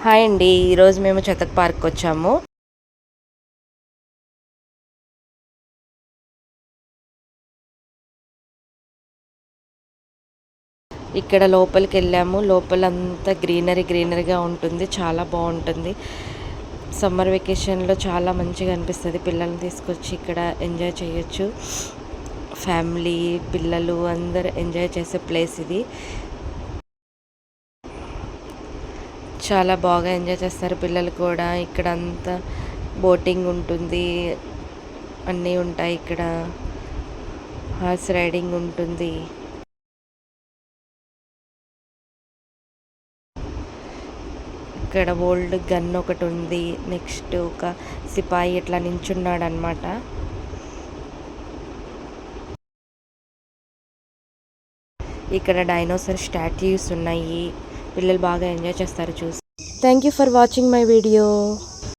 Hi అండి, ఈరోజు మేము చతక్ పార్క్ వచ్చాము. ఇక్కడ లోపలికి వెళ్ళాము. లోపలంతా గ్రీనరీగా ఉంటుంది, చాలా బాగుంటుంది. సమ్మర్ వెకేషన్లో చాలా మంచిగా అనిపిస్తుంది. పిల్లల్ని తీసుకొచ్చి ఇక్కడ ఎంజాయ్ చేయొచ్చు. ఫ్యామిలీ పిల్లలు అందరు ఎంజాయ్ చేసే ప్లేస్ ఇది. చాలా బాగా ఎంజాయ్ చేస్తారు పిల్లలు కూడా. ఇక్కడ అంతా బోటింగ్ ఉంటుంది, అన్నీ ఉంటాయి. ఇక్కడ హార్స్ రైడింగ్ ఉంటుంది. ఇక్కడ ఓల్డ్ గన్ ఒకటి ఉంది. నెక్స్ట్ ఒక సిపాయి ఇట్లా నించున్నాడు అనమాట. ఇక్కడ డైనోసార్ స్టాట్యూస్ ఉన్నాయి. పిల్లలు బాగా ఎంజాయ్ చేస్తారు చూసి. Thank you for watching my video.